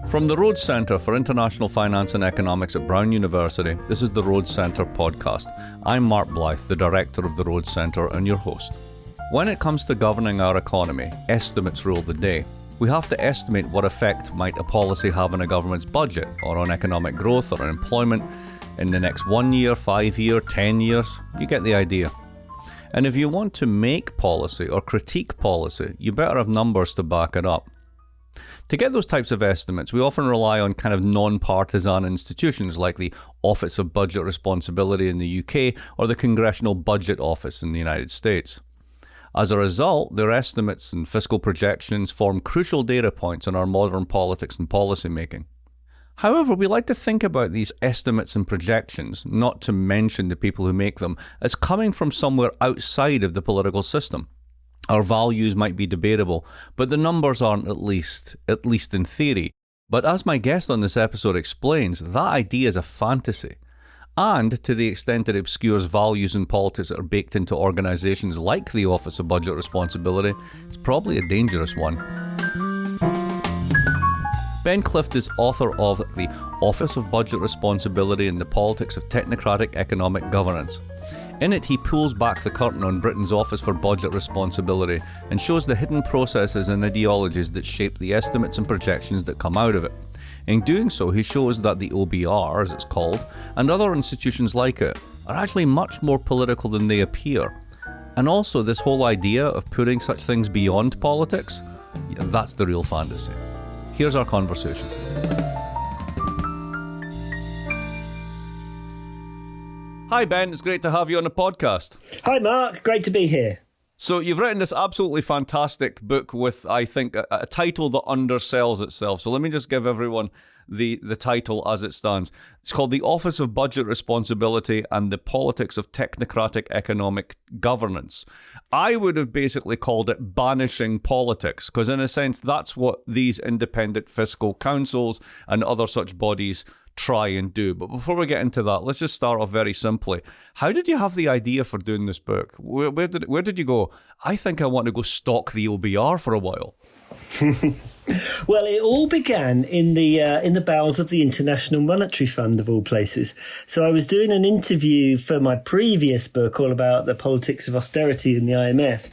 From the Rhodes Centre for International Finance and Economics at Brown University, this is the Rhodes Centre podcast. I'm Mark Blythe, the director of the Rhodes Centre and your host. When it comes to governing our economy, estimates rule the day. We have to estimate what effect might a policy have on a government's budget, or on economic growth or on employment in the next 1 year, 5 year, 10 years. You get the idea. And if you want to make policy or critique policy, you better have numbers to back it up. To get those types of estimates, we often rely on kind of non-partisan institutions like the Office of Budget Responsibility in the UK or the Congressional Budget Office in the United States. As a result, their estimates and fiscal projections form crucial data points in our modern politics and policymaking. However, we like to think about these estimates and projections, not to mention the people who make them, as coming from somewhere outside of the political system. Our values might be debatable, but the numbers aren't, at least in theory. But as my guest on this episode explains, that idea is a fantasy. And to the extent it obscures values and politics that are baked into organisations like the Office of Budget Responsibility, it's probably a dangerous one. Ben Clift is author of The Office of Budget Responsibility and the Politics of Technocratic Economic Governance. In it, he pulls back the curtain on Britain's Office for Budget Responsibility and shows the hidden processes and ideologies that shape the estimates and projections that come out of it. In doing so, he shows that the OBR, as it's called, and other institutions like it, are actually much more political than they appear. And also, this whole idea of putting such things beyond politics, that's the real fantasy. Here's our conversation. Hi Ben, it's great to have you on the podcast. Hi Mark, great to be here. So you've written this absolutely fantastic book with, I think, a title that undersells itself. So let me just give everyone the title as it stands. It's called The Office of Budget Responsibility and the Politics of Technocratic Economic Governance. I would have basically called it Banishing Politics, because in a sense, that's what these independent fiscal councils and other such bodies try and do. But before we get into that, let's just start off very simply. How did you have the idea for doing this book? Where did you go? I think I want to go stalk the OBR for a while. Well, it all began in the bowels of the International Monetary Fund, of all places. So I was doing an interview for my previous book, all about the politics of austerity in the IMF,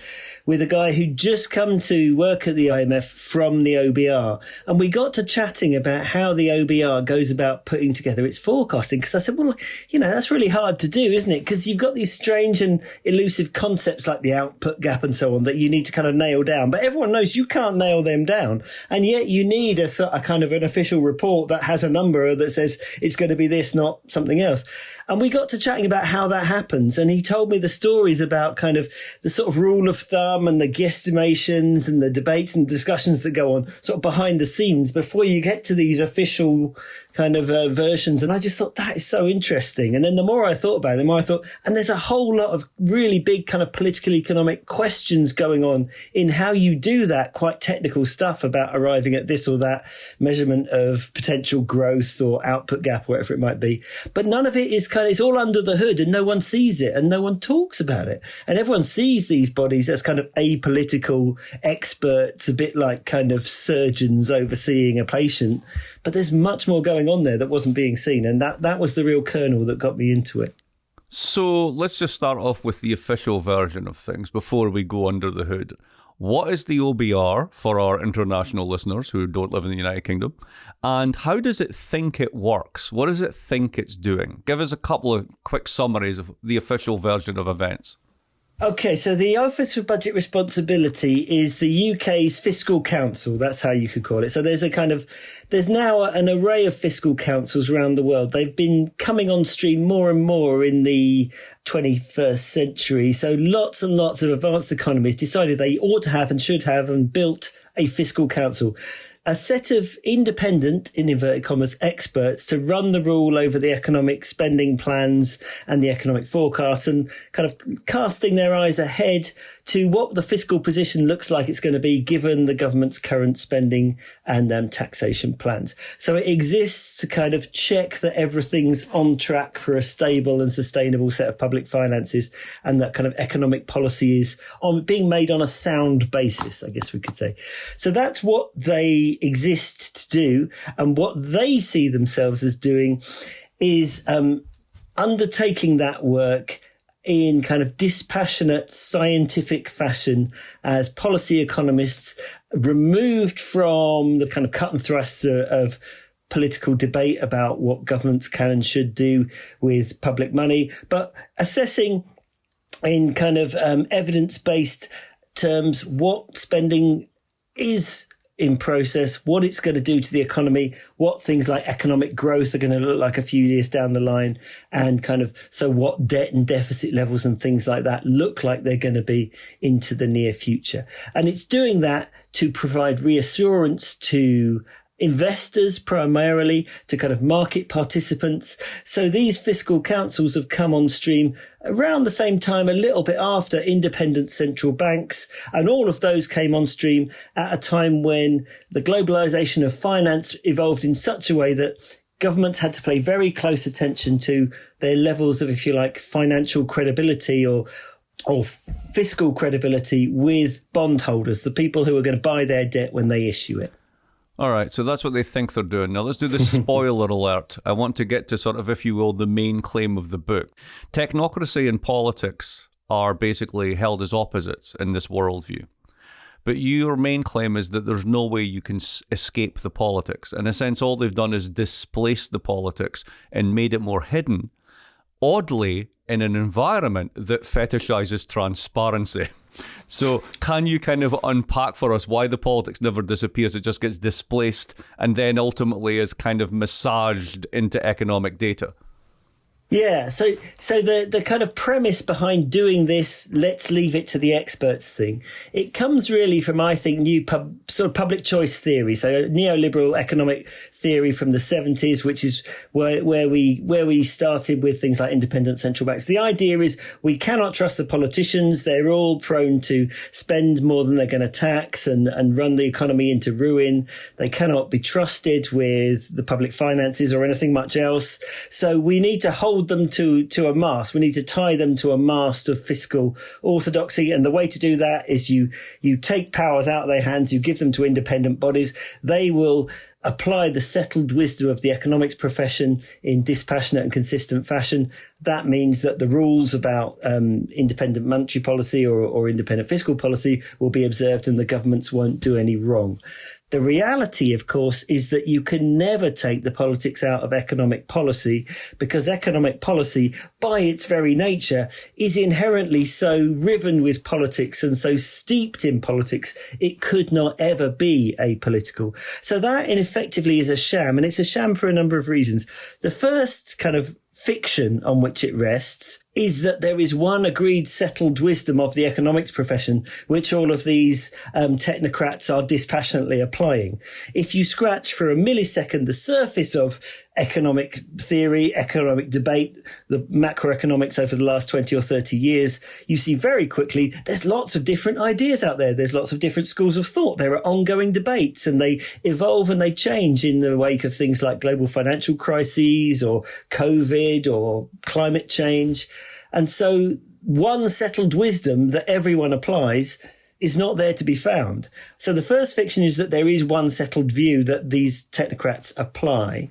with a guy who'd just come to work at the IMF from the OBR. And we got to chatting about how the OBR goes about putting together its forecasting. Because I said, well, that's really hard to do, isn't it? Because you've got these strange and elusive concepts like the output gap and so on that you need to kind of nail down. But everyone knows you can't nail them down. And yet you need a kind of an official report that has a number that says it's going to be this, not something else. And we got to chatting about how that happens. And he told me the stories about kind of the sort of rule of thumb and the guesstimations and the debates and discussions that go on sort of behind the scenes before you get to these official kind of versions. And I just thought that is so interesting. And then the more I thought about it, the more I thought, and there's a whole lot of really big kind of political economic questions going on in how you do that quite technical stuff about arriving at this or that measurement of potential growth or output gap, whatever it might be. But none of it is it's all under the hood and no one sees it and no one talks about it. And everyone sees these bodies as kind of apolitical experts, a bit like kind of surgeons overseeing a patient. But there's much more going on there that wasn't being seen. And that was the real kernel that got me into it. So let's just start off with the official version of things before we go under the hood. What is the OBR for our international listeners who don't live in the United Kingdom? And how does it think it works? What does it think it's doing? Give us a couple of quick summaries of the official version of events. Okay, so the Office of Budget Responsibility is the UK's fiscal council. That's how you could call it. So there's now an array of fiscal councils around the world. They've been coming on stream more and more in the 21st century. So lots and lots of advanced economies decided they ought to have and should have and built a fiscal council. A set of independent, in inverted commas, experts to run the rule over the economic spending plans and the economic forecasts and kind of casting their eyes ahead to what the fiscal position looks like it's going to be given the government's current spending and taxation plans. So it exists to kind of check that everything's on track for a stable and sustainable set of public finances, and that kind of economic policy is being made on a sound basis, I guess we could say. So that's what they exist to do, and what they see themselves as doing is undertaking that work in kind of dispassionate scientific fashion as policy economists, removed from the kind of cut and thrust of political debate about what governments can and should do with public money, but assessing in kind of evidence-based terms what spending is in process, what it's going to do to the economy, what things like economic growth are going to look like a few years down the line, and kind of so what debt and deficit levels and things like that look like they're going to be into the near future. And it's doing that to provide reassurance to investors, primarily to kind of market participants. So these fiscal councils have come on stream around the same time, a little bit after independent central banks. And all of those came on stream at a time when the globalization of finance evolved in such a way that governments had to pay very close attention to their levels of, if you like, financial credibility or fiscal credibility with bondholders, the people who are going to buy their debt when they issue it. All right, so that's what they think they're doing. Now let's do the spoiler alert. I want to get to sort of, if you will, the main claim of the book. Technocracy and politics are basically held as opposites in this worldview. But your main claim is that there's no way you can escape the politics. In a sense, all they've done is displace the politics and made it more hidden, oddly, in an environment that fetishizes transparency. So can you kind of unpack for us why the politics never disappears? It just gets displaced and then ultimately is kind of massaged into economic data. Yeah, so the kind of premise behind doing this, let's leave it to the experts thing, it comes really from, I think, new sort of public choice theory. So neoliberal economic theory from the 70s, which is where we started with things like independent central banks. The idea is we cannot trust the politicians. They're all prone to spend more than they're going to tax and run the economy into ruin. They cannot be trusted with the public finances or anything much else. So we need to hold them to a mast. We need to tie them to a mast of fiscal orthodoxy. And the way to do that is you take powers out of their hands, you give them to independent bodies. They will apply the settled wisdom of the economics profession in dispassionate and consistent fashion. That means that the rules about independent monetary policy or independent fiscal policy will be observed and the governments won't do any wrong. The reality, of course, is that you can never take the politics out of economic policy, because economic policy, by its very nature, is inherently so riven with politics and so steeped in politics, it could not ever be apolitical. So that, effectively, is a sham, and it's a sham for a number of reasons. The first kind of fiction on which it rests is that there is one agreed settled wisdom of the economics profession, which all of these technocrats are dispassionately applying. If you scratch for a millisecond the surface of economic theory, economic debate, the macroeconomics over the last 20 or 30 years, you see very quickly there's lots of different ideas out there. There's lots of different schools of thought. There are ongoing debates, and they evolve and they change in the wake of things like global financial crises or COVID or climate change. And so one settled wisdom that everyone applies is not there to be found. So the first fiction is that there is one settled view that these technocrats apply.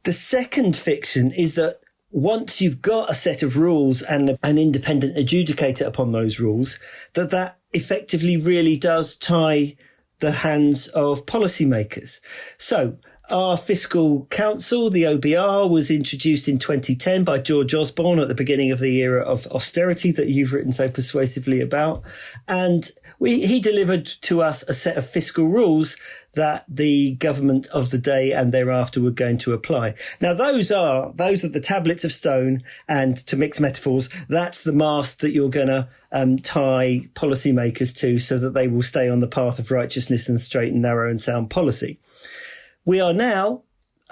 The second fiction is that once you've got a set of rules and an independent adjudicator upon those rules, that effectively really does tie the hands of policymakers. So our fiscal council, the OBR, was introduced in 2010 by George Osborne at the beginning of the era of austerity that you've written so persuasively about. And he delivered to us a set of fiscal rules that the government of the day and thereafter were going to apply. Now, those are the tablets of stone, and to mix metaphors, that's the mast that you're going to tie policymakers to so that they will stay on the path of righteousness and straight and narrow and sound policy. We are now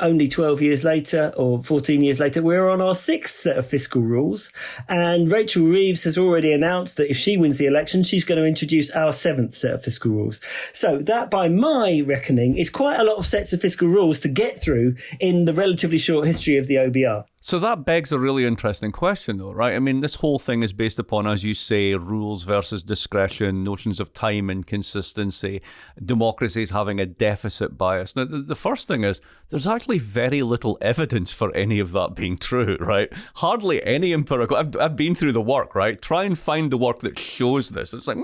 only 12 years later or 14 years later, we're on our sixth set of fiscal rules. And Rachel Reeves has already announced that if she wins the election, she's going to introduce our seventh set of fiscal rules. So that, by my reckoning, is quite a lot of sets of fiscal rules to get through in the relatively short history of the OBR. So that begs a really interesting question, though, right? I mean, this whole thing is based upon, as you say, rules versus discretion, notions of time and consistency, democracies having a deficit bias. Now, the first thing is there's actually very little evidence for any of that being true, right? Hardly any empirical. I've been through the work, right? Try and find the work that shows this. It's like,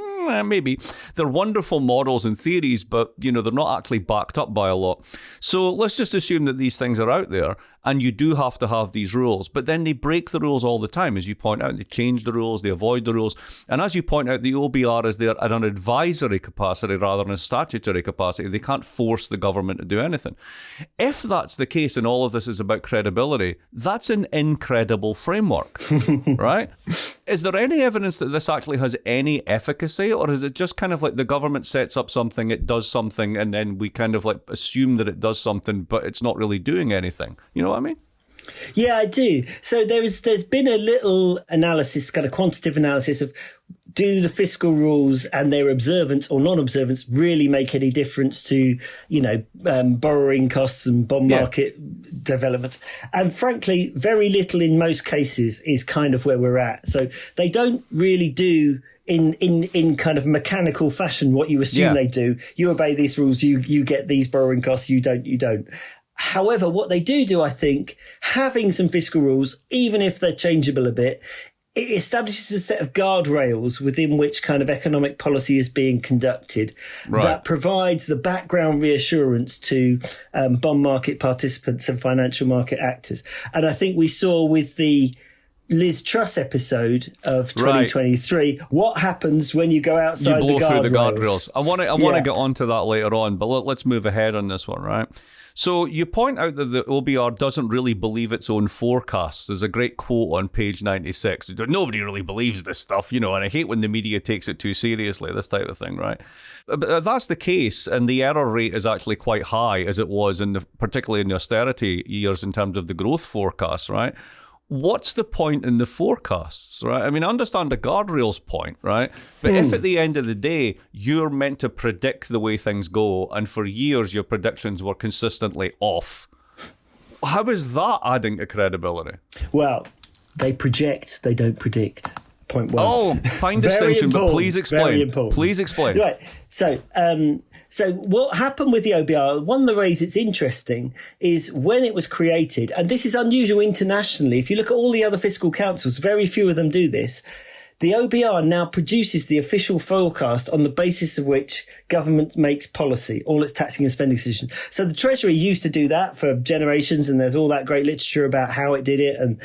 maybe. They're wonderful models and theories, but, they're not actually backed up by a lot. So let's just assume that these things are out there. And you do have to have these rules, but then they break the rules all the time. As you point out, they change the rules, they avoid the rules. And as you point out, the OBR is there at an advisory capacity rather than a statutory capacity. They can't force the government to do anything. If that's the case and all of this is about credibility, that's an incredible framework, right? Is there any evidence that this actually has any efficacy, or is it just kind of like the government sets up something, it does something, and then we kind of like assume that it does something, but it's not really doing anything? You know what I mean? Yeah, I do. So there's been a little analysis, kind of quantitative analysis of, do the fiscal rules and their observance or non-observance really make any difference to, borrowing costs and bond market developments? And frankly, very little in most cases is kind of where we're at. So they don't really do in kind of mechanical fashion what you assume they do. You obey these rules, you get these borrowing costs, you don't. However, what they do, I think, having some fiscal rules, even if they're changeable a bit, it establishes a set of guardrails within which kind of economic policy is being conducted that provides the background reassurance to bond market participants and financial market actors. And I think we saw with the Liz Truss episode of 2023, what happens when you go outside the guardrails. You blow through the guardrails. I want to get onto that later on, but let's move ahead on this one, right? So you point out that the OBR doesn't really believe its own forecasts. There's a great quote on page 96. Nobody really believes this stuff, and I hate when the media takes it too seriously, this type of thing, right? But that's the case, and the error rate is actually quite high, as it was particularly in the austerity years in terms of the growth forecasts, right? What's the point in the forecasts, right? I mean, I understand the guardrails point, right? But if at the end of the day, you're meant to predict the way things go, and for years your predictions were consistently off, how is that adding to credibility? Well, they project, they don't predict. Point one. Oh, fine distinction, but please explain. Very important. Please explain. Right. So what happened with the OBR, one of the ways it's interesting is when it was created, and this is unusual internationally, if you look at all the other fiscal councils, very few of them do this. The OBR now produces the official forecast on the basis of which government makes policy, all its taxing and spending decisions. So the Treasury used to do that for generations, and there's all that great literature about how it did it, and,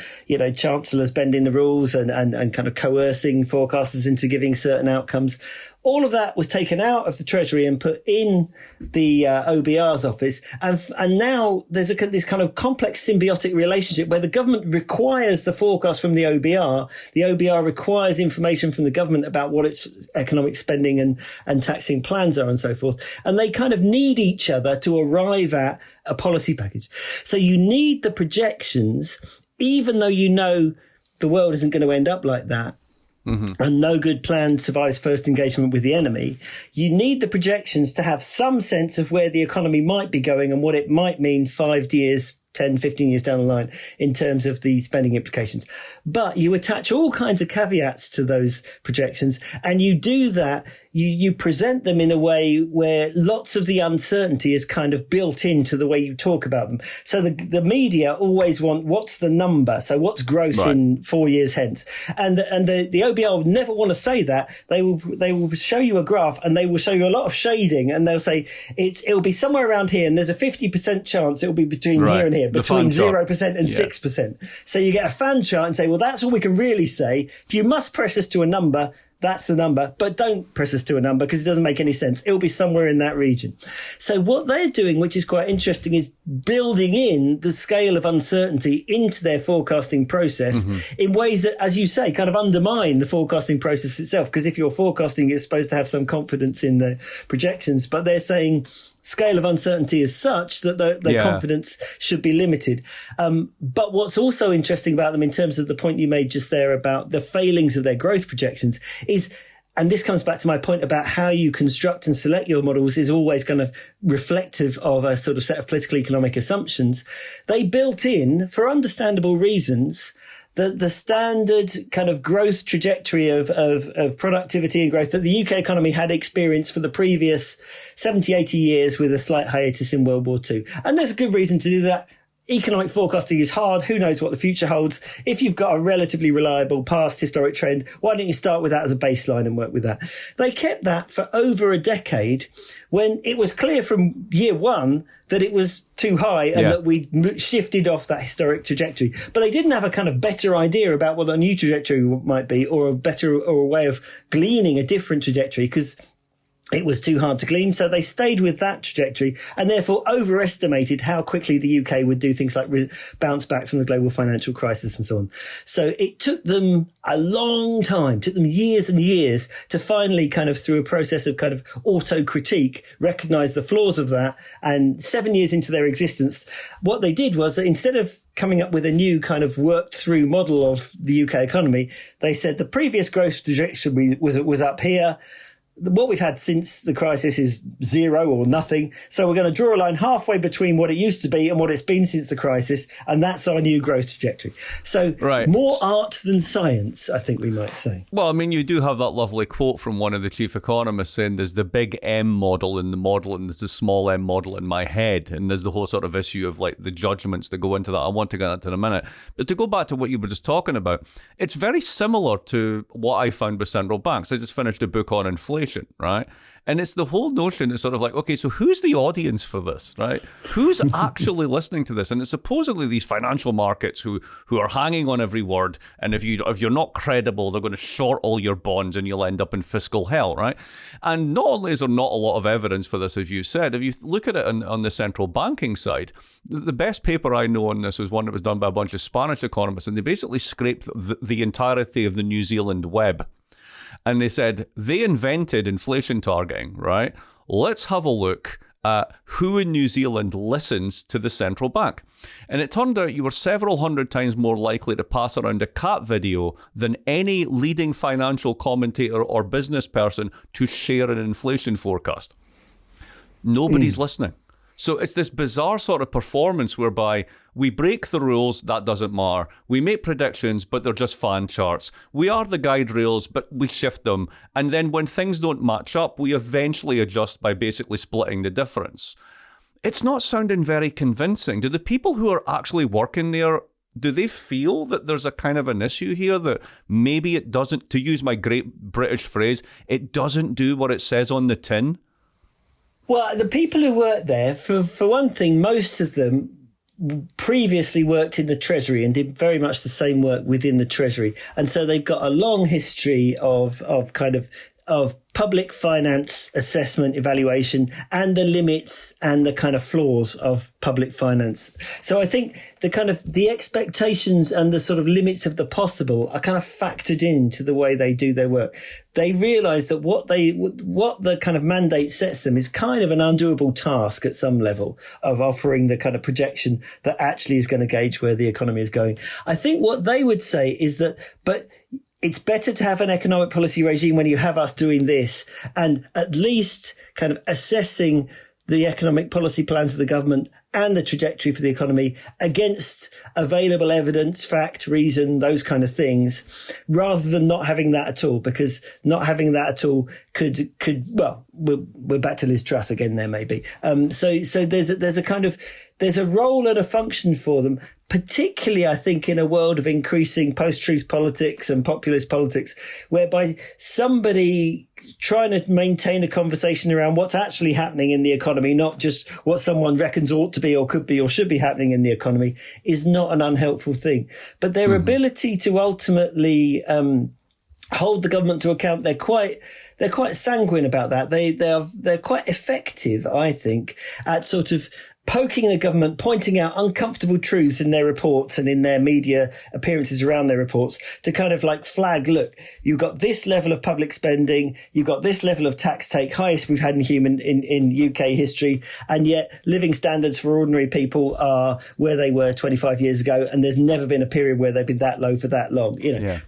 chancellors bending the rules and kind of coercing forecasters into giving certain outcomes. All of that was taken out of the Treasury and put in the OBR's office. And now there's this kind of complex symbiotic relationship where the government requires the forecast from the OBR requires information from the government about what its economic spending and taxing plans are and so forth. And they kind of need each other to arrive at a policy package. So you need the projections, even though the world isn't going to end up like that. Mm-hmm. And no good plan survives first engagement with the enemy. You need the projections to have some sense of where the economy might be going and what it might mean 5 years, 10, 15 years down the line in terms of the spending implications. But you attach all kinds of caveats to those projections, and you do that. You present them in a way where lots of the uncertainty is kind of built into the way you talk about them. So the media always want, what's the number? So what's growth in 4 years hence? And the OBR would never want to say that. They will show you a graph, and they will show you a lot of shading, and they'll say it'll be somewhere around here, and there's a 50% chance it'll be between here and here, between 0% and 6%. So you get a fan chart and say, well, that's all we can really say. If you must press us to a number, that's the number, but don't press us to a number because it doesn't make any sense. It'll be somewhere in that region. So what they're doing, which is quite interesting, is building in the scale of uncertainty into their forecasting process in ways that, as you say, kind of undermine the forecasting process itself. Because if you're forecasting, you're supposed to have some confidence in the projections, but they're saying, scale of uncertainty is such that their confidence should be limited. But what's also interesting about them in terms of the point you made just there about the failings of their growth projections is, and this comes back to my point about how you construct and select your models is always kind of reflective of a sort of set of political economic assumptions. They built in, for understandable reasons, the standard kind of growth trajectory of productivity and growth that the UK economy had experienced for the previous 70, 80 years with a slight hiatus in World War II. And there's a good reason to do that. Economic forecasting is hard. Who knows what the future holds? If you've got a relatively reliable past historic trend, why don't you start with that as a baseline and work with that? They kept that for over a decade when it was clear from year one that it was too high and that we shifted off that historic trajectory. But they didn't have a kind of better idea about what the new trajectory might be, or a way of gleaning a different trajectory, because it was too hard to glean. So they stayed with that trajectory and therefore overestimated how quickly the UK would do things like bounce back from the global financial crisis and so on. So it took them a long time, took them years and years to finally kind of through a process of kind of auto-critique, recognize the flaws of that. And 7 years into their existence, what they did was that instead of coming up with a new kind of worked through model of the UK economy, they said the previous growth trajectory was up here. What we've had since the crisis is zero or nothing. So we're going to draw a line halfway between what it used to be and what it's been since the crisis. And that's our new growth trajectory. So more art than science, I think we might say. Well, I mean, you do have that lovely quote from one of the chief economists saying there's the big M model in the model and there's the small m model in my head. And there's the whole sort of issue of like the judgments that go into that. I want to get into in a minute. But to go back to what you were just talking about, it's very similar to what I found with central banks. I just finished a book on inflation. Right? And it's the whole notion is sort of like, okay, so who's the audience for this, right? Who's actually listening to this? And it's supposedly these financial markets who are hanging on every word. And if you're not credible, they're going to short all your bonds and you'll end up in fiscal hell, right? And not only is there not a lot of evidence for this, as you said, if you look at it on the central banking side, the best paper I know on this was one that was done by a bunch of Spanish economists, and they basically scraped the entirety of the New Zealand web. And they said they invented inflation targeting, right? Let's have a look at who in New Zealand listens to the central bank. And it turned out you were several hundred times more likely to pass around a cat video than any leading financial commentator or business person to share an inflation forecast. Nobody's listening. So it's this bizarre sort of performance whereby we break the rules, that doesn't matter. We make predictions, but they're just fan charts. We are the guide rails, but we shift them. And then when things don't match up, we eventually adjust by basically splitting the difference. It's not sounding very convincing. Do the people who are actually working there, do they feel that there's a kind of an issue here that maybe it doesn't, to use my great British phrase, it doesn't do what it says on the tin? Well, the people who work there, for one thing, most of them previously worked in the Treasury and did very much the same work within the Treasury. And so they've got a long history of public finance assessment, evaluation, and the limits and the kind of flaws of public finance. So I think the expectations and the sort of limits of the possible are kind of factored into the way they do their work. They realize that what the kind of mandate sets them is kind of an undoable task at some level of offering the kind of projection that actually is going to gauge where the economy is going. I think what they would say is that, but it's better to have an economic policy regime when you have us doing this and at least kind of assessing the economic policy plans of the government and the trajectory for the economy against available evidence, fact, reason, those kind of things, rather than not having that at all, because not having that at all could we're back to Liz Truss again there maybe. So there's a role and a function for them, particularly, I think, in a world of increasing post-truth politics and populist politics, whereby somebody trying to maintain a conversation around what's actually happening in the economy, not just what someone reckons ought to be or could be or should be happening in the economy, is not an unhelpful thing. But their ability to ultimately hold the government to account, they're quite sanguine about that. They're quite effective, I think, at sort of poking the government, pointing out uncomfortable truths in their reports and in their media appearances around their reports to kind of like flag, look, you've got this level of public spending, you've got this level of tax take, highest we've had in UK history, and yet living standards for ordinary people are where they were 25 years ago, and there's never been a period where they've been that low for that long.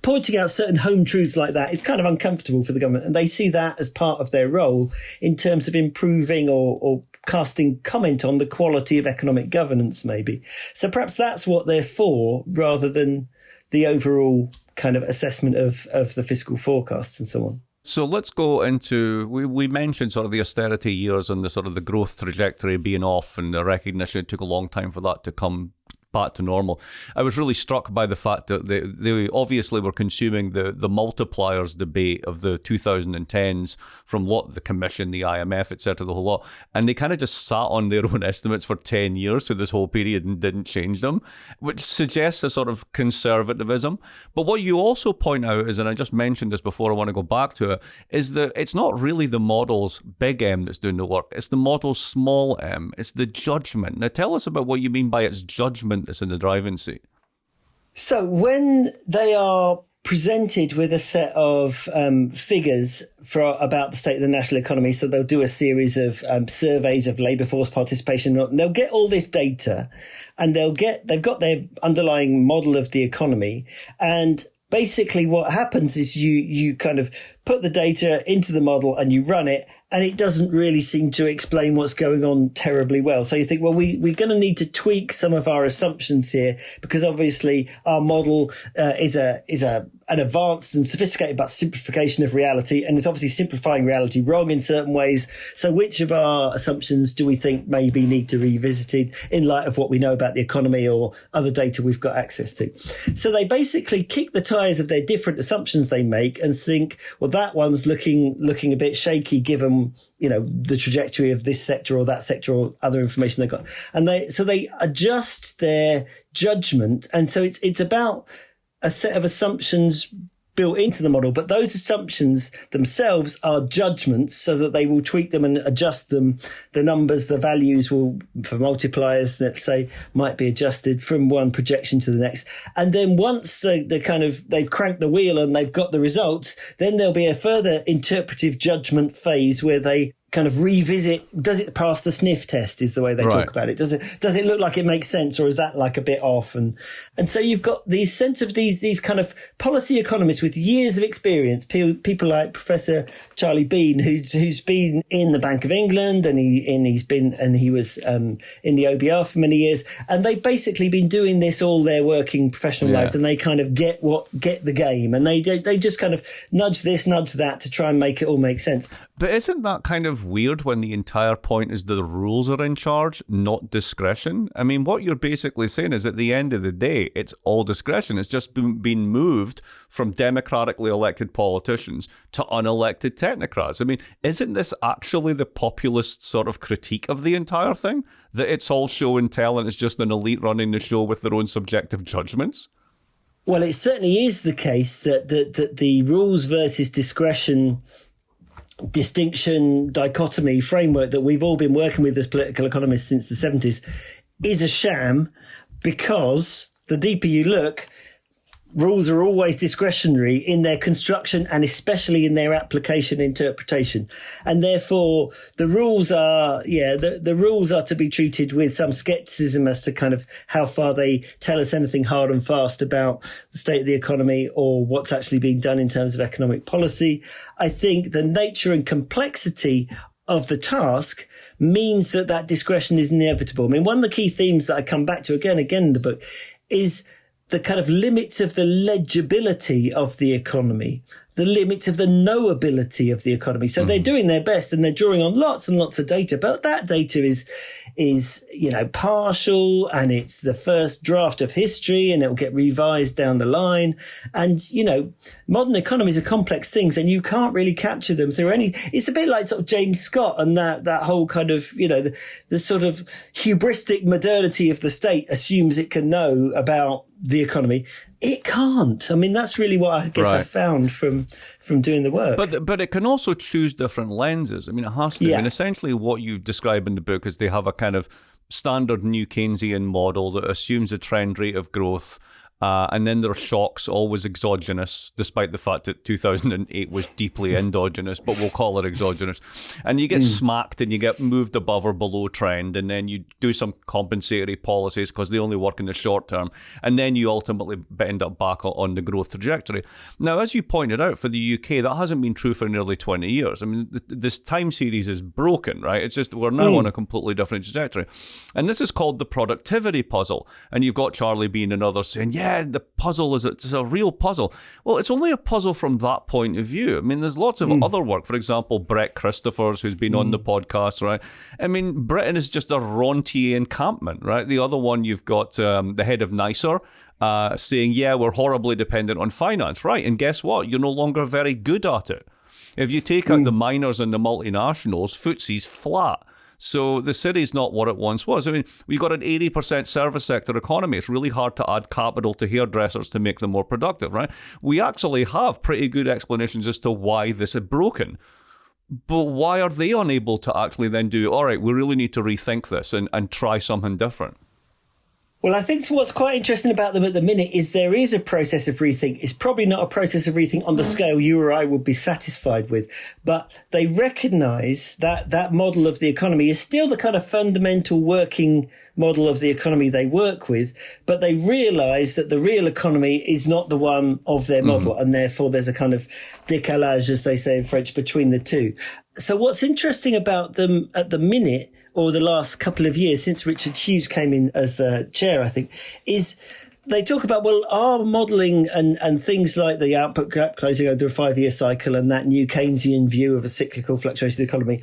Pointing out certain home truths like that is kind of uncomfortable for the government, and they see that as part of their role in terms of improving or casting comment on the quality of economic governance, maybe. So perhaps that's what they're for, rather than the overall kind of assessment of the fiscal forecasts and so on. So let's go into, we mentioned sort of the austerity years and the sort of the growth trajectory being off, and the recognition it took a long time for that to come back to normal. I was really struck by the fact that they obviously were consuming the multipliers debate of the 2010s from what the Commission, the IMF, etc., the whole lot, and they kind of just sat on their own estimates for 10 years through this whole period and didn't change them, which suggests a sort of conservatism. But what you also point out is, and I just mentioned this before, I want to go back to it, is that it's not really the model's big M that's doing the work, it's the model's small m, it's the judgment. Now tell us about what you mean by its judgment that's in the driving seat. So when they are presented with a set of figures about the state of the national economy, so they'll do a series of surveys of labour force participation, and they'll get all this data, and they've got their underlying model of the economy, and basically what happens is you kind of put the data into the model and you run it, and it doesn't really seem to explain what's going on terribly well. So you think, well, we're going to need to tweak some of our assumptions here, because obviously our model is an advanced and sophisticated but simplification of reality, and it's obviously simplifying reality wrong in certain ways. So which of our assumptions do we think maybe need to be revisited in light of what we know about the economy or other data we've got access to? So they basically kick the tires of their different assumptions they make and think, well, that one's looking a bit shaky given, the trajectory of this sector or that sector or other information they've got. And they adjust their judgment. And so it's about a set of assumptions built into the model, but those assumptions themselves are judgments, so that they will tweak them and adjust them. The numbers, the values will, for multipliers, let's say, might be adjusted from one projection to the next. And then once they've cranked the wheel and they've got the results, then there'll be a further interpretive judgment phase where they kind of revisit, does it pass the sniff test, is the way they talk about it. Does it look like it makes sense, or is that like a bit off? And so you've got the sense of these kind of policy economists with years of experience, people like Professor Charlie Bean, who's been in the Bank of England, and he was in the OBR for many years, and they've basically been doing this all their working professional lives, and they kind of get the game, and they just kind of nudge this, nudge that to try and make it all make sense. But isn't that kind of weird when the entire point is the rules are in charge, not discretion? I mean, what you're basically saying is at the end of the day, it's all discretion. It's just been moved from democratically elected politicians to unelected technocrats. I mean, isn't this actually the populist sort of critique of the entire thing? That it's all show and tell and it's just an elite running the show with their own subjective judgments? Well, it certainly is the case that the rules versus discretion distinction, dichotomy framework that we've all been working with as political economists since the 70s is a sham, because the deeper you look, rules are always discretionary in their construction and especially in their application interpretation. And therefore the rules are, the rules are to be treated with some skepticism as to kind of how far they tell us anything hard and fast about the state of the economy or what's actually being done in terms of economic policy. I think the nature and complexity of the task means that discretion is inevitable. I mean, one of the key themes that I come back to again in the book is the kind of limits of the legibility of the economy, the limits of the knowability of the economy. So they're doing their best and they're drawing on lots and lots of data, but that data is partial, and it's the first draft of history, and it will get revised down the line. And, modern economies are complex things, and you can't really capture them through it's a bit like sort of James Scott and that whole kind of, the sort of hubristic modernity of the state assumes it can know about the economy. It can't. I mean, that's really what I guess I found from doing the work. But it can also choose different lenses. I mean, it has to. I mean, essentially what you describe in the book is they have a kind of standard new Keynesian model that assumes a trend rate of growth. And then there are shocks, always exogenous, despite the fact that 2008 was deeply endogenous, but we'll call it exogenous. And you get smacked and you get moved above or below trend, and then you do some compensatory policies because they only work in the short term, and then you ultimately end up back on the growth trajectory. Now, as you pointed out, for the UK, that hasn't been true for nearly 20 years. I mean, this time series is broken, right? It's just we're now on a completely different trajectory. And this is called the productivity puzzle. And you've got Charlie Bean and others saying, yeah, the puzzle it's a real puzzle. Well, it's only a puzzle from that point of view. I mean, there's lots of other work. For example, Brett Christophers, who's been on the podcast, right? I mean, Britain is just a rentier encampment, right? The other one, you've got the head of NICER saying, yeah, we're horribly dependent on finance, right? And guess what? You're no longer very good at it. If you take out the miners and the multinationals, FTSE's flat. So the city's not what it once was. I mean, we've got an 80% service sector economy. It's really hard to add capital to hairdressers to make them more productive, right? We actually have pretty good explanations as to why this is broken. But why are they unable to actually then do, all right, we really need to rethink this and try something different? Well, I think what's quite interesting about them at the minute is there is a process of rethink. It's probably not a process of rethink on the scale you or I would be satisfied with, but they recognise that that model of the economy is still the kind of fundamental working model of the economy they work with, but they realise that the real economy is not the one of their model, and therefore there's a kind of décalage, as they say in French, between the two. So what's interesting about them at the minute, or the last couple of years since Richard Hughes came in as the chair, I think, is they talk about, well, our modelling and things like the output gap closing over a 5-year cycle and that new Keynesian view of a cyclical fluctuation of the economy,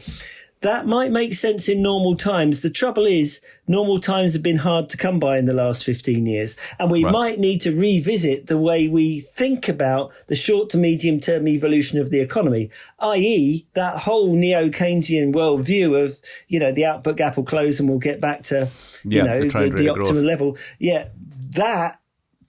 that might make sense in normal times. The trouble is, normal times have been hard to come by in the last 15 years. And we might need to revisit the way we think about the short to medium term evolution of the economy, i.e. that whole neo-Keynesian worldview of, the output gap will close and we'll get back to, the optimal level. Yeah, that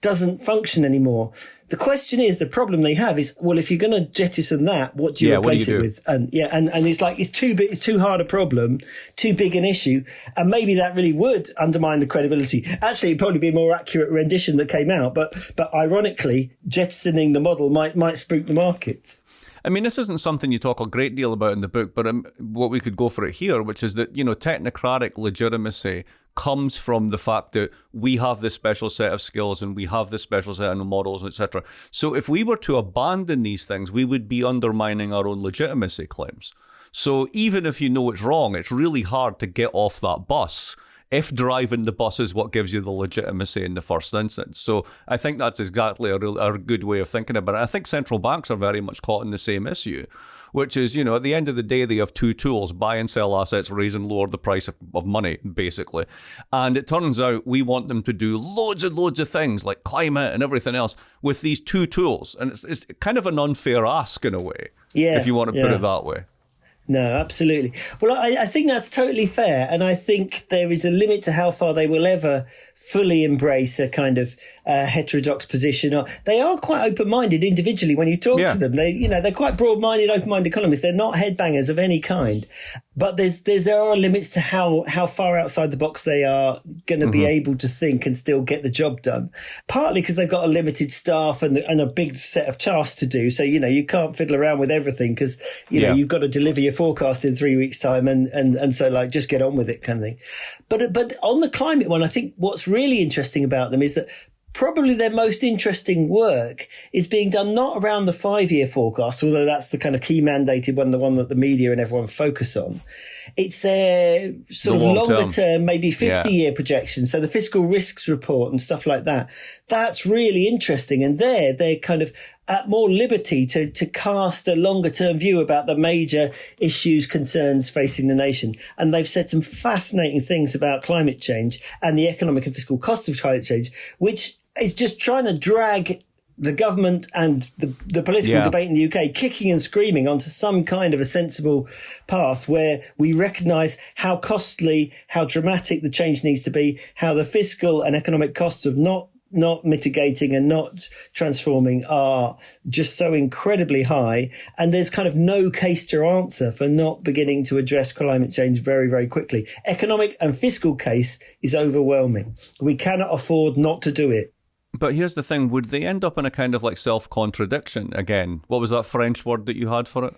doesn't function anymore. The question is, the problem they have is, well, if you're going to jettison that, what do you replace it with? And it's like, it's too hard a problem, too big an issue. And maybe that really would undermine the credibility. Actually, it'd probably be a more accurate rendition that came out. But ironically, jettisoning the model might spook the markets. I mean, this isn't something you talk a great deal about in the book, but what we could go for it here, which is that, technocratic legitimacy comes from the fact that we have this special set of skills and we have this special set of models, etc. So if we were to abandon these things, we would be undermining our own legitimacy claims. So even if you know it's wrong, it's really hard to get off that bus if driving the bus is what gives you the legitimacy in the first instance. So I think that's exactly a good way of thinking about it. I think central banks are very much caught in the same issue, which is, at the end of the day, they have two tools: buy and sell assets, raise and lower the price of money, basically. And it turns out we want them to do loads and loads of things like climate and everything else with these two tools. And it's kind of an unfair ask in a way, if you want to put it that way. No, absolutely. Well, I think that's totally fair. And I think there is a limit to how far they will ever fully embrace a kind of heterodox position. They are quite open-minded individually when you talk to them. They're quite broad-minded, open-minded economists. They're not headbangers of any kind. But there are limits to how far outside the box they are going to be able to think and still get the job done. Partly because they've got a limited staff and a big set of tasks to do. So, you can't fiddle around with everything because, you've got to deliver your forecast in 3 weeks' time. And so just get on with it kind of thing. But on the climate one, I think what's really interesting about them is that probably their most interesting work is being done not around the 5-year forecast, although that's the kind of key mandated one, the one that the media and everyone focus on. It's their sort of longer term, maybe 50-year projections. So the fiscal risks report and stuff like that. That's really interesting. And they're kind of at more liberty to cast a longer term view about the major issues, concerns facing the nation. And they've said some fascinating things about climate change and the economic and fiscal costs of climate change, which is just trying to drag the government and the political debate in the UK kicking and screaming onto some kind of a sensible path where we recognise how costly, how dramatic the change needs to be, how the fiscal and economic costs of not not mitigating and not transforming are just so incredibly high. And there's kind of no case to answer for not beginning to address climate change very, very quickly. Economic and fiscal case is overwhelming. We cannot afford not to do it. But here's the thing. Would they end up in a kind of like self-contradiction again? What was that French word that you had for it?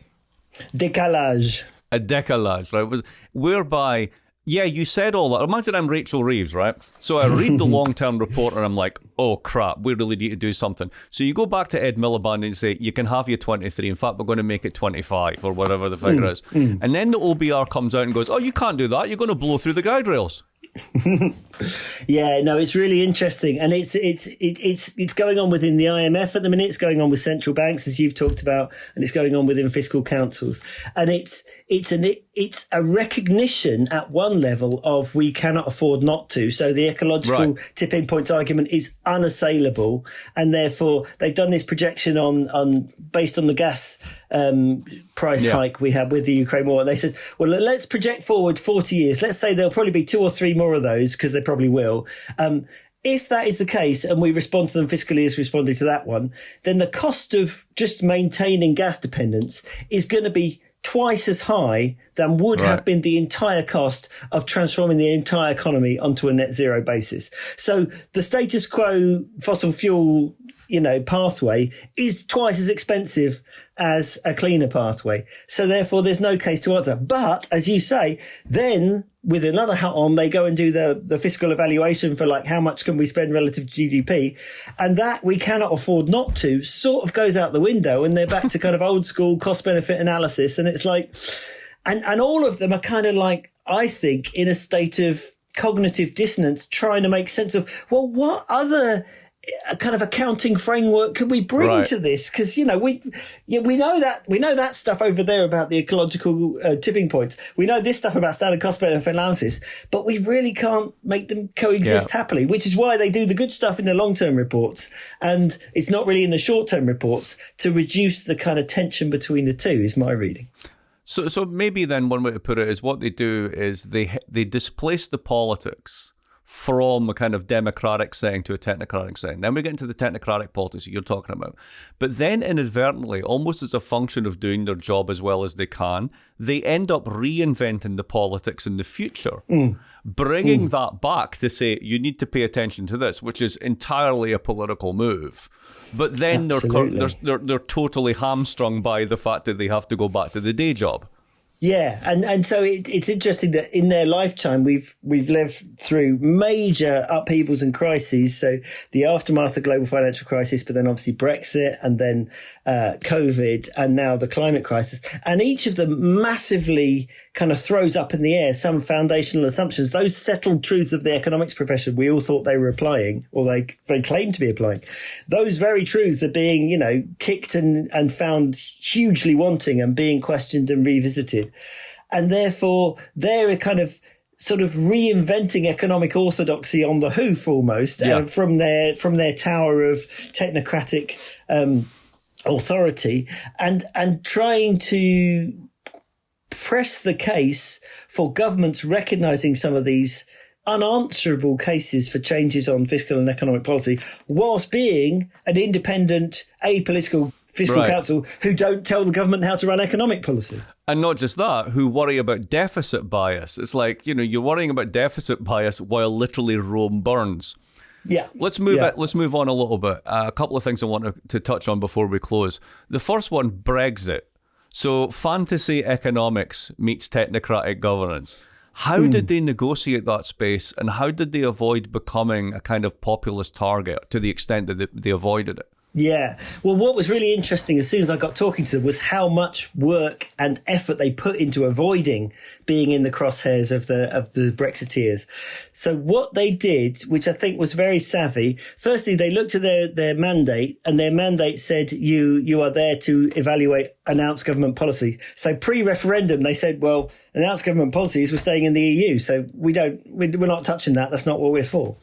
Décalage. A décalage, right? Whereby, yeah, you said all that. Imagine I'm Rachel Reeves, right? So I read the long-term report and I'm like, oh, crap, we really need to do something. So you go back to Ed Miliband and say, you can have your 23. In fact, we're going to make it 25 or whatever the figure is. And then the OBR comes out and goes, oh, you can't do that. You're going to blow through the guide rails. Yeah, no, it's really interesting, and it's going on within the IMF at the minute. It's going on with central banks, as you've talked about, and it's going on within fiscal councils. And it's a recognition at one level of we cannot afford not to. So the ecological tipping point argument is unassailable, and therefore they've done this projection on based on the gas price hike we had with the Ukraine war. They said, well, let's project forward 40 years. Let's say there'll probably be 2 or 3 more of those, because they probably will. If that is the case, and we respond to them fiscally as responding to that one, then the cost of just maintaining gas dependence is going to be twice as high than would have been the entire cost of transforming the entire economy onto a net zero basis. So the status quo fossil fuel, pathway is twice as expensive as a cleaner pathway. So therefore there's no case to answer. But as you say, then with another hat on, they go and do the fiscal evaluation for like how much can we spend relative to GDP. And that we cannot afford not to sort of goes out the window, and they're back to kind of old school cost benefit analysis. And it's like, and all of them are kind of like, I think, in a state of cognitive dissonance, trying to make sense of, well, what other kind of accounting framework could we bring to this? Because we know that stuff over there about the ecological tipping points. We know this stuff about standard cost benefit analysis, but we really can't make them coexist happily. Which is why they do the good stuff in the long term reports, and it's not really in the short term reports to reduce the kind of tension between the two. Is my reading. So maybe then one way to put it is what they do is they displace the politics from a kind of democratic setting to a technocratic setting. Then we get into the technocratic politics that you're talking about. But then inadvertently, almost as a function of doing their job as well as they can, they end up reinventing the politics in the future, bringing that back to say, you need to pay attention to this, which is entirely a political move. But then they're totally hamstrung by the fact that they have to go back to the day job. Yeah, and so it's interesting that in their lifetime we've lived through major upheavals and crises. So the aftermath of global financial crisis, but then obviously Brexit, and then COVID, and now the climate crisis. And each of them massively kind of throws up in the air some foundational assumptions, those settled truths of the economics profession we all thought they were applying, or they claimed to be applying. Those very truths are being, kicked and found hugely wanting and being questioned and revisited. And therefore, they're a kind of sort of reinventing economic orthodoxy on the hoof almost from their tower of technocratic authority, and trying to press the case for governments recognising some of these unanswerable cases for changes on fiscal and economic policy, whilst being an independent, apolitical fiscal council who don't tell the government how to run economic policy. And not just that, who worry about deficit bias. It's like, you're worrying about deficit bias while literally Rome burns. Yeah. Let's move on a little bit. A couple of things I want to touch on before we close. The first one, Brexit. So fantasy economics meets technocratic governance. How did they negotiate that space, and how did they avoid becoming a kind of populist target to the extent that they avoided it? Yeah. Well, what was really interesting as soon as I got talking to them was how much work and effort they put into avoiding being in the crosshairs of the Brexiteers. So what they did, which I think was very savvy, firstly, they looked at their mandate, and their mandate said you are there to evaluate announced government policy. So pre-referendum, they said, well, announced government policies, we're staying in the EU. So we're not touching that. That's not what we're for.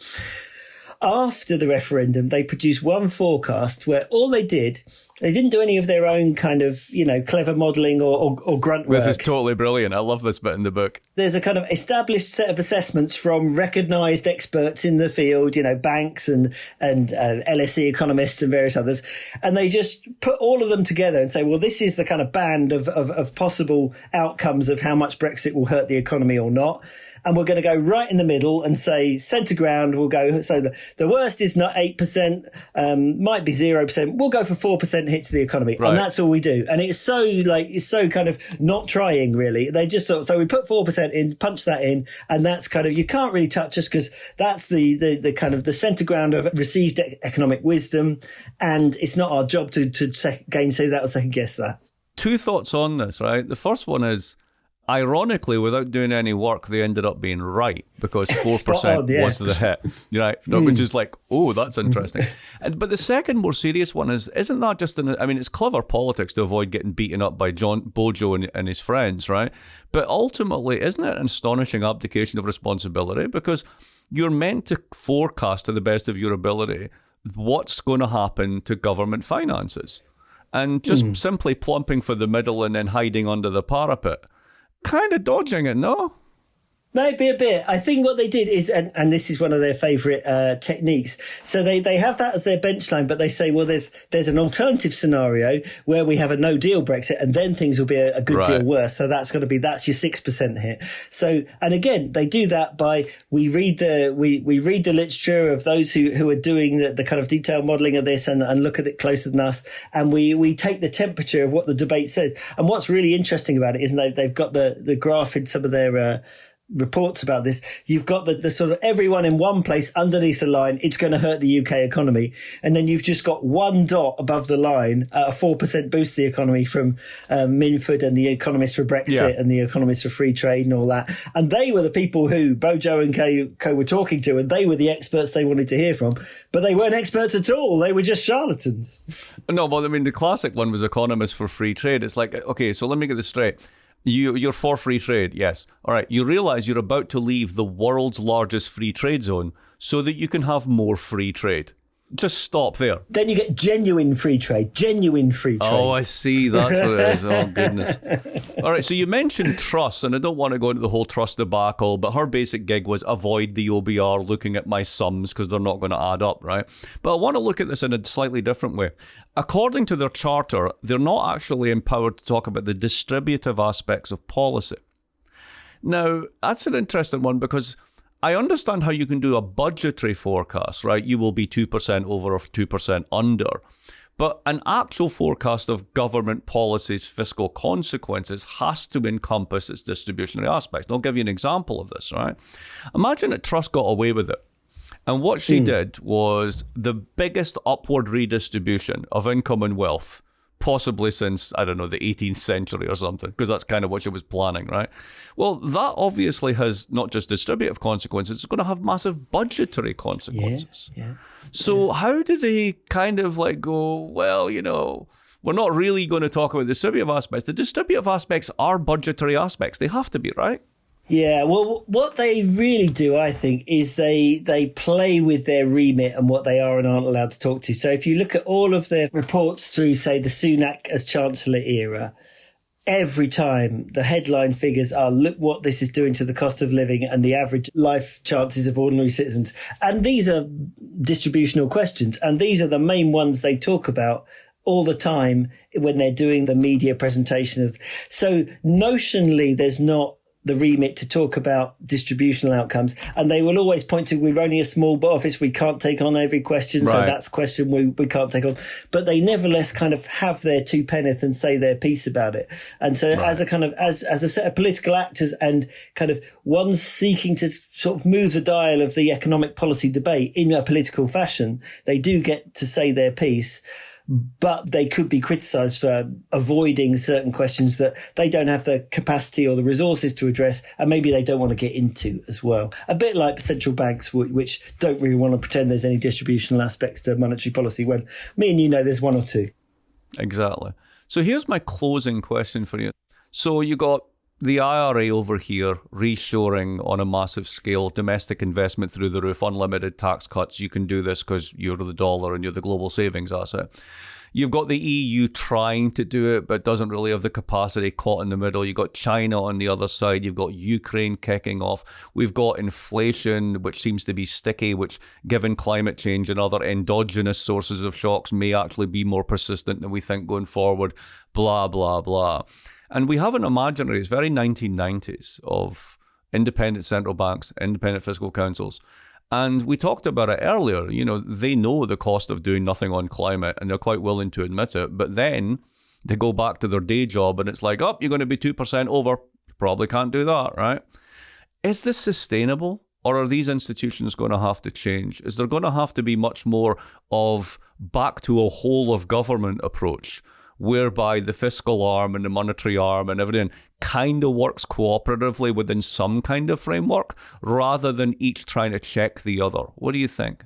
After the referendum, they produced one forecast where all they did They didn't do any of their own kind of, clever modelling or grunt work. This is totally brilliant. I love this bit in the book. There's a kind of established set of assessments from recognised experts in the field, banks and LSE economists and various others. And they just put all of them together and say, well, this is the kind of band of possible outcomes of how much Brexit will hurt the economy or not. And we're going to go right in the middle and say centre ground. We'll go, so the worst is not 8%, might be 0%. We'll go for 4% hit to the economy. Right. And that's all we do. And it's so kind of not trying really. They just so we put 4% in, punch that in. And that's kind of, you can't really touch us because that's the kind of the centre ground of received economic wisdom. And it's not our job to gainsay that or second guess that. Two thoughts on this, right? The first one is, ironically, without doing any work, they ended up being right because 4% was the hit, right? Which is like, oh, that's interesting. But the second more serious one is, isn't that just it's clever politics to avoid getting beaten up by Bojo and his friends, right? But ultimately, isn't it an astonishing abdication of responsibility? Because you're meant to forecast to the best of your ability what's going to happen to government finances. And just simply plumping for the middle and then hiding under the parapet, kind of dodging it, no? Maybe a bit. I think what they did is, and this is one of their favourite techniques. So they have that as their bench line, but they say, well, there's an alternative scenario where we have a no deal Brexit, and then things will be a good deal worse. So that's your 6% hit. So, and again, they do that by we read the literature of those who are doing the kind of detailed modelling of this and look at it closer than us, and we take the temperature of what the debate says. And what's really interesting about it is they've got the graph in some of their reports about this. You've got the sort of everyone in one place underneath the line, it's going to hurt the UK economy. And then you've just got one dot above the line, a 4% boost to the economy from Minford and the economists for Brexit and the economists for free trade and all that. And they were the people who Bojo and Co were talking to, and they were the experts they wanted to hear from. But they weren't experts at all. They were just charlatans. No, but the classic one was economists for free trade. It's like, okay, so let me get this straight. You're for free trade, yes. All right, you realise you're about to leave the world's largest free trade zone so that you can have more free trade. Just stop there. Then you get genuine free trade. Oh, I see. That's what it is. Oh, goodness. All right, so you mentioned Truss, and I don't want to go into the whole Truss debacle, but her basic gig was avoid the OBR looking at my sums because they're not going to add up, right? But I want to look at this in a slightly different way. According to their charter, they're not actually empowered to talk about the distributive aspects of policy. Now, that's an interesting one because I understand how you can do a budgetary forecast, right? You will be 2% over or 2% under. But an actual forecast of government policy's fiscal consequences has to encompass its distributionary aspects. And I'll give you an example of this, right? Imagine that Truss got away with it. And what she did was the biggest upward redistribution of income and wealth possibly since, I don't know, the 18th century or something, because that's kind of what she was planning, right? Well, that obviously has not just distributive consequences, it's going to have massive budgetary consequences. So how do they kind of go, well, we're not really going to talk about the distributive aspects. The distributive aspects are budgetary aspects. They have to be, right? Yeah, well, what they really do, I think, is they play with their remit and what they are and aren't allowed to talk to. So if you look at all of their reports through, say, the Sunak as Chancellor era, every time the headline figures are, look what this is doing to the cost of living and the average life chances of ordinary citizens. And these are distributional questions. And these are the main ones they talk about all the time when they're doing the media presentation of. So notionally, there's not the remit to talk about distributional outcomes, and they will always point to, we're only a small office, we can't take on every question, so that's a question we can't take on. But they nevertheless kind of have their two penneth and say their piece about it. And so as a kind of as a set of political actors and kind of ones seeking to sort of move the dial of the economic policy debate in a political fashion, they do get to say their piece. But they could be criticised for avoiding certain questions that they don't have the capacity or the resources to address, and maybe they don't want to get into as well. A bit like central banks, which don't really want to pretend there's any distributional aspects to monetary policy, when me and you know there's one or two. Exactly. So here's my closing question for you. So you got the IRA over here, reshoring on a massive scale, domestic investment through the roof, unlimited tax cuts. You can do this because you're the dollar and you're the global savings asset. You've got the EU trying to do it, but doesn't really have the capacity, caught in the middle. You've got China on the other side. You've got Ukraine kicking off. We've got inflation, which seems to be sticky, which, given climate change and other endogenous sources of shocks, may actually be more persistent than we think going forward, blah, blah, blah. And we have an imaginary, it's very 1990s, of independent central banks, independent fiscal councils. And we talked about it earlier, they know the cost of doing nothing on climate and they're quite willing to admit it. But then they go back to their day job and it's like, oh, you're going to be 2% over. Probably can't do that, right? Is this sustainable? Or are these institutions going to have to change? Is there going to have to be much more of back to a whole of government approach, whereby the fiscal arm and the monetary arm and everything kind of works cooperatively within some kind of framework, rather than each trying to check the other? What do you think?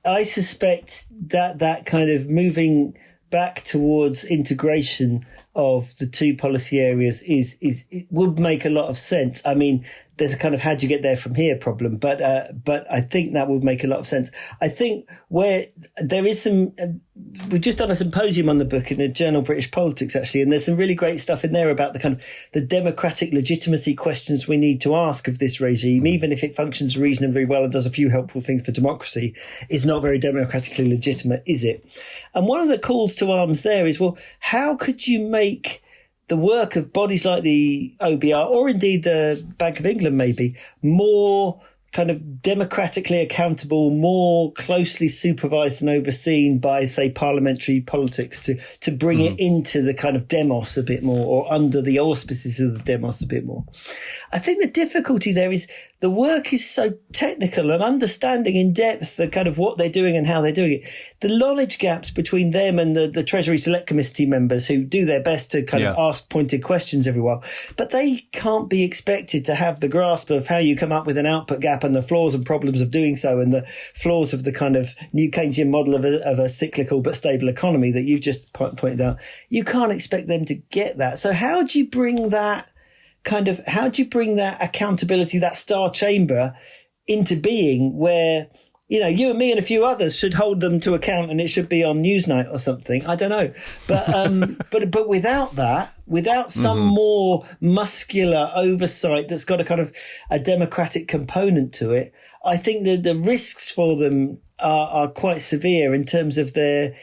I suspect that kind of moving back towards integration of the two policy areas it would make a lot of sense. I mean, there's a kind of how do you get there from here problem, but I think that would make a lot of sense. I think where there is some, we've just done a symposium on the book in the journal British Politics, actually, and there's some really great stuff in there about the kind of the democratic legitimacy questions we need to ask of this regime, even if it functions reasonably well and does a few helpful things for democracy, is not very democratically legitimate, is it? And one of the calls to arms there is, well, how could you make the work of bodies like the OBR, or indeed the Bank of England maybe, more kind of democratically accountable, more closely supervised and overseen by, say, parliamentary politics to bring it into the kind of demos a bit more, or under the auspices of the demos a bit more. I think the difficulty there is the work is so technical, and understanding in depth the kind of what they're doing and how they're doing it. The knowledge gaps between them and the Treasury Select Committee members, who do their best to kind of ask pointed questions every while, but they can't be expected to have the grasp of how you come up with an output gap and the flaws and problems of doing so, and the flaws of the kind of new Keynesian model of a cyclical but stable economy that you've just pointed out. You can't expect them to get that. So how do you bring that accountability, that star chamber, into being, where, you and me and a few others should hold them to account, and it should be on Newsnight or something. I don't know. But but without that, without some more muscular oversight that's got a kind of a democratic component to it, I think the risks for them are quite severe in terms of they're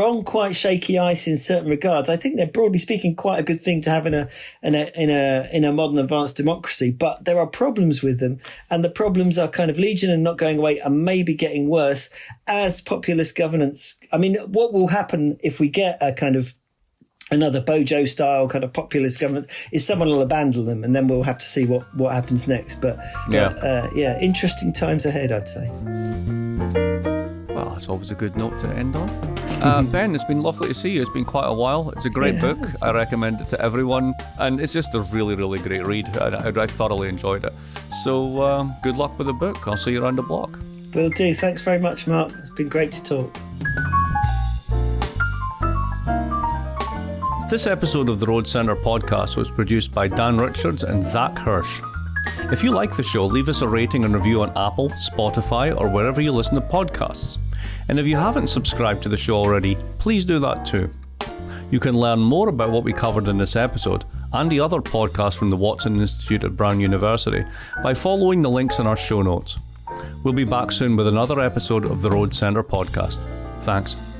on quite shaky ice in certain regards. I think they're, broadly speaking, quite a good thing to have in a modern advanced democracy, but there are problems with them, and the problems are kind of legion and not going away, and maybe getting worse as populist governance. I mean, what will happen if we get a kind of another Bojo style kind of populist government is someone will abandon them, and then we'll have to see what happens next. But interesting times ahead, I'd say. Well, that's always a good note to end on. Ben, it's been lovely to see you. It's been quite a while. It's a great book. I recommend it to everyone. And it's just a really, really great read. I thoroughly enjoyed it. So good luck with the book. I'll see you around the block. Will do. Thanks very much, Mark. It's been great to talk. This episode of the Road Centre podcast was produced by Dan Richards and Zach Hirsch. If you like the show, leave us a rating and review on Apple, Spotify, or wherever you listen to podcasts. And if you haven't subscribed to the show already, please do that too. You can learn more about what we covered in this episode and the other podcasts from the Watson Institute at Brown University by following the links in our show notes. We'll be back soon with another episode of the Road Centre podcast. Thanks.